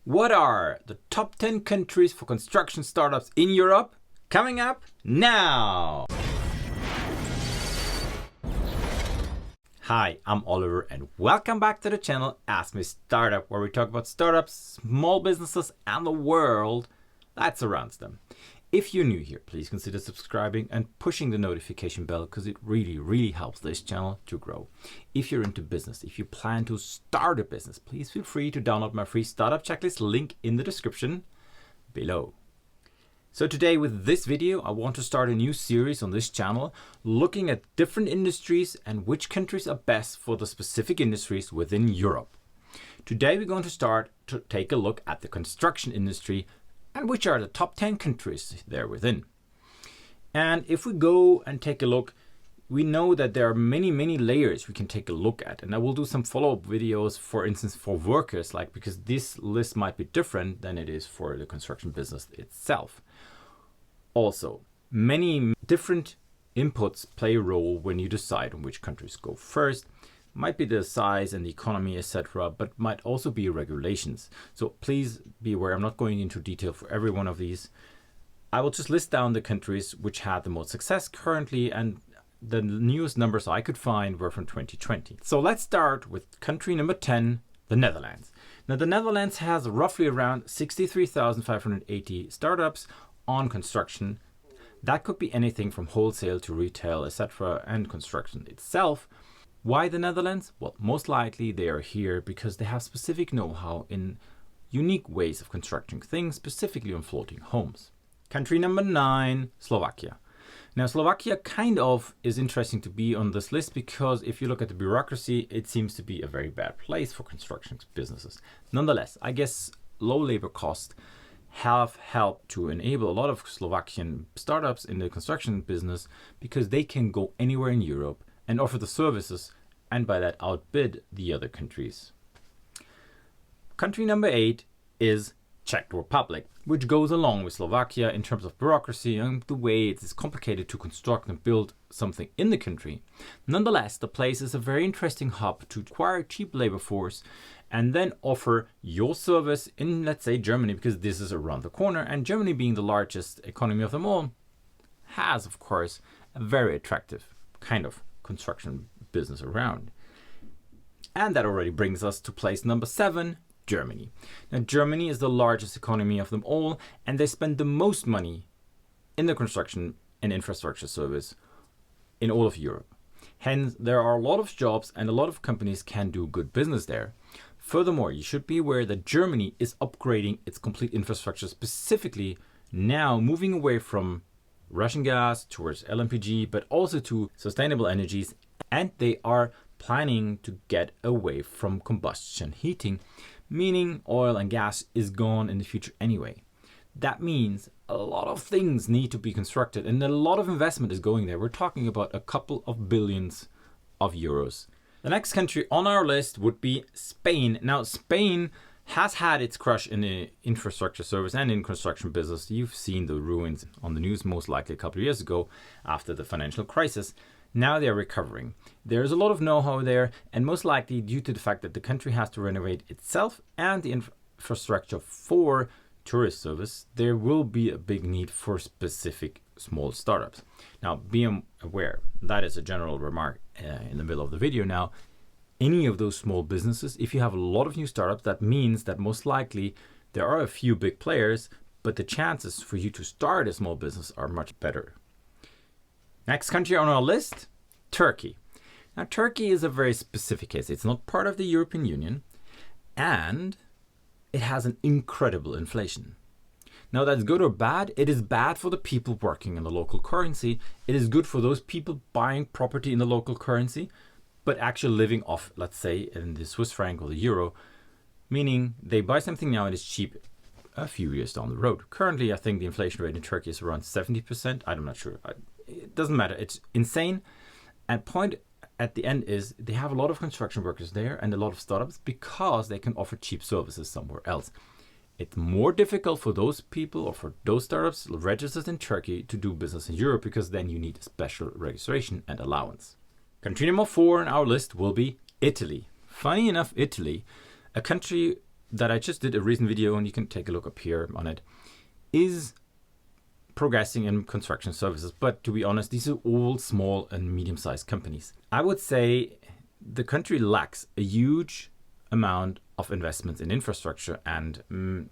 What are the top 10 countries for construction startups in Europe? Coming up now! Hi, I'm Oliver and welcome back to the channel Ask Me Startup, where we talk about startups, small businesses and the world that surrounds them. If you're new here, please consider subscribing and pushing the notification bell because it really helps this channel to grow. If you're into business, if you plan to start a business, please feel free to download my free startup checklist link in the description below. So today with this video, I want to start a new series on this channel looking at different industries and which countries are best for the specific industries within Europe. Today we're going to start to take a look at the construction industry and which are the top 10 countries there within. And if we go and take a look, we know that there are many layers we can take a look at. And I will do some follow-up videos, for instance, for workers, because this list might be different than it is for the construction business itself. Also, many different inputs play a role when you decide on which countries go first. Might be the size and the economy, etc., but might also be regulations. So please be aware, I'm not going into detail for every one of these. I will just list down the countries which had the most success currently, and the newest numbers I could find were from 2020. So let's start with country number 10, the Netherlands. Now the Netherlands has roughly around 63,580 startups on construction. That could be anything from wholesale to retail, etc., and construction itself. Why the Netherlands? Well, most likely they are here because they have specific know-how in unique ways of constructing things, specifically on floating homes. Country number 9, Slovakia. Now, Slovakia kind of is interesting to be on this list because if you look at the bureaucracy, it seems to be a very bad place for construction businesses. Nonetheless, I guess low labor costs have helped to enable a lot of Slovakian startups in the construction business because they can go anywhere in Europe and offer the services and by that outbid the other countries. Country number 8 is Czech Republic, which goes along with Slovakia in terms of bureaucracy and the way it is complicated to construct and build something in the country. Nonetheless, the place is a very interesting hub to acquire cheap labor force and then offer your service in, let's say, Germany, because this is around the corner, and Germany being the largest economy of them all has, of course, a very attractive kind of construction business around. And that already brings us to place number 7, Germany. Now, Germany is the largest economy of them all, and they spend the most money in the construction and infrastructure service in all of Europe. Hence, there are a lot of jobs and a lot of companies can do good business there. Furthermore, you should be aware that Germany is upgrading its complete infrastructure, specifically now moving away from Russian gas towards LNG, but also to sustainable energies, and they are planning to get away from combustion heating, meaning oil and gas is gone in the future anyway. That means a lot of things need to be constructed and a lot of investment is going there. We're talking about a couple of billions of euros. The next country on our list would be Spain. Now, Spain has had its crush in the infrastructure service and in construction business. You've seen the ruins on the news most likely a couple of years ago after the financial crisis. Now they're recovering. There's a lot of know-how there, and most likely due to the fact that the country has to renovate itself and the infrastructure for tourist service, there will be a big need for specific small startups. Now, be aware, that is a general remark in the middle of the video now. Any of those small businesses, if you have a lot of new startups, that means that most likely there are a few big players, but the chances for you to start a small business are much better. Next country on our list, Turkey. Now, Turkey is a very specific case. It's not part of the European Union, and it has an incredible inflation. Now, that's good or bad. It is bad for the people working in the local currency. It is good for those people buying property in the local currency, but actually living off, let's say, in the Swiss franc or the euro, meaning they buy something now and it's cheap a few years down the road. Currently, I think the inflation rate in Turkey is around 70%. I'm not sure. It doesn't matter. It's insane. And point at the end is they have a lot of construction workers there and a lot of startups because they can offer cheap services somewhere else. It's more difficult for those people or for those startups registered in Turkey to do business in Europe because then you need a special registration and allowance. Country number 4 on our list will be Italy. Funny enough, Italy, a country that I just did a recent video, and you can take a look up here on it, is progressing in construction services. But to be honest, these are all small and medium-sized companies. I would say the country lacks a huge amount of investments in infrastructure, and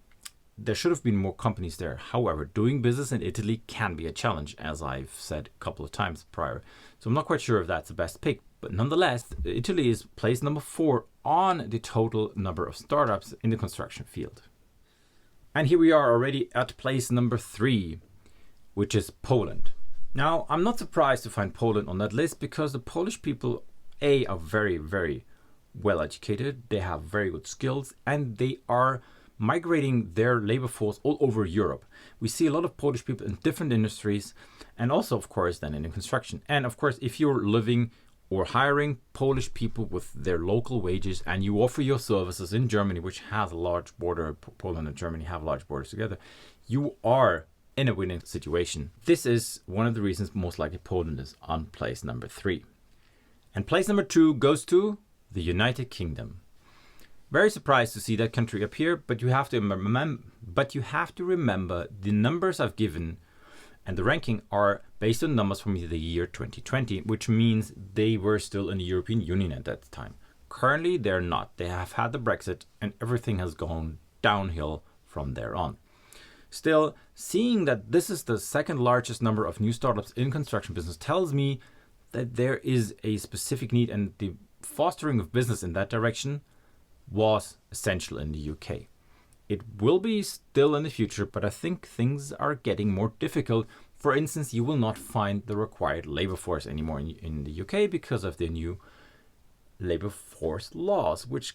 there should have been more companies there. However, doing business in Italy can be a challenge, as I've said a couple of times prior. So I'm not quite sure if that's the best pick. But nonetheless, Italy is place number 4 on the total number of startups in the construction field. And here we are already at place number 3, which is Poland. Now, I'm not surprised to find Poland on that list, because the Polish people, are very, very well educated. They have very good skills, and they are migrating their labor force all over Europe. We see a lot of Polish people in different industries, and also, of course, then in construction. And of course, if you're living or hiring Polish people with their local wages, and you offer your services in Germany, which has a large border, Poland and Germany have large borders together, you are in a winning situation. This is one of the reasons most likely Poland is on place number 3. And place number 2 goes to the United Kingdom. Very surprised to see that country up here, but you have to remember the numbers I've given and the ranking are based on numbers from the year 2020, which means they were still in the European Union at that time. Currently, they're not. They have had the Brexit, and everything has gone downhill from there on. Still, seeing that this is the second largest number of new startups in construction business tells me that there is a specific need, and the fostering of business in that direction was essential in the UK. It will be still in the future, but I think things are getting more difficult. For instance, you will not find the required labor force anymore in the UK because of the new labor force laws, which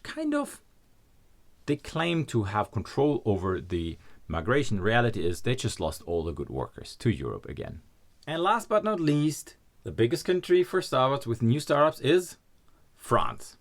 they claim to have control over the migration. Reality is they just lost all the good workers to Europe again. And last but not least, the biggest country for startups with new startups is France.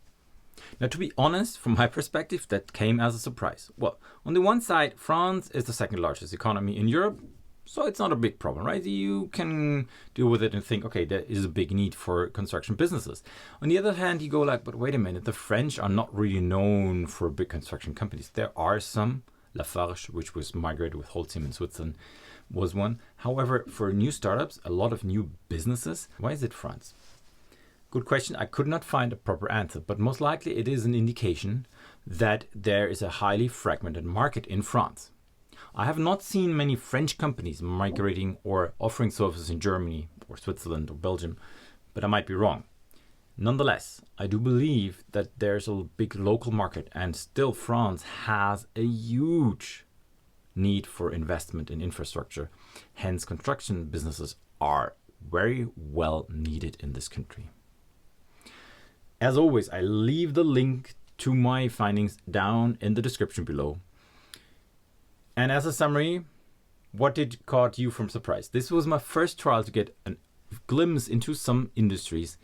Now, to be honest, from my perspective, that came as a surprise. Well, on the one side, France is the second largest economy in Europe, so it's not a big problem, right? You can deal with it and think, okay, there is a big need for construction businesses. On the other hand, you go like, but wait a minute, the French are not really known for big construction companies. There are some, Lafarge, which was migrated with Holcim in Switzerland, was one. However, for new startups, a lot of new businesses, why is it France? Good question. I could not find a proper answer, but most likely it is an indication that there is a highly fragmented market in France. I have not seen many French companies migrating or offering services in Germany or Switzerland or Belgium, but I might be wrong. Nonetheless, I do believe that there's a big local market, and still France has a huge need for investment in infrastructure. Hence, construction businesses are very well needed in this country. As always, I leave the link to my findings down in the description below. And as a summary, what did caught you from surprise? This was my first trial to get a glimpse into some industries.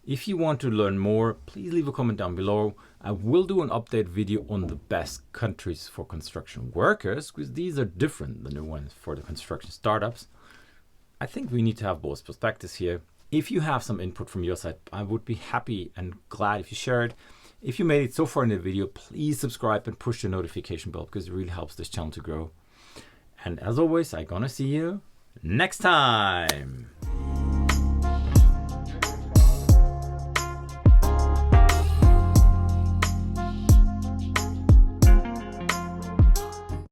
If you want to learn more, please leave a comment down below. I will do an update video on the best countries for construction workers, because these are different than the ones for the construction startups. I think we need to have both perspectives here. If you have some input from your side, I would be happy and glad if you shared. If you made it so far in the video, please subscribe and push the notification bell, because it really helps this channel to grow. And as always, I'm gonna see you next time.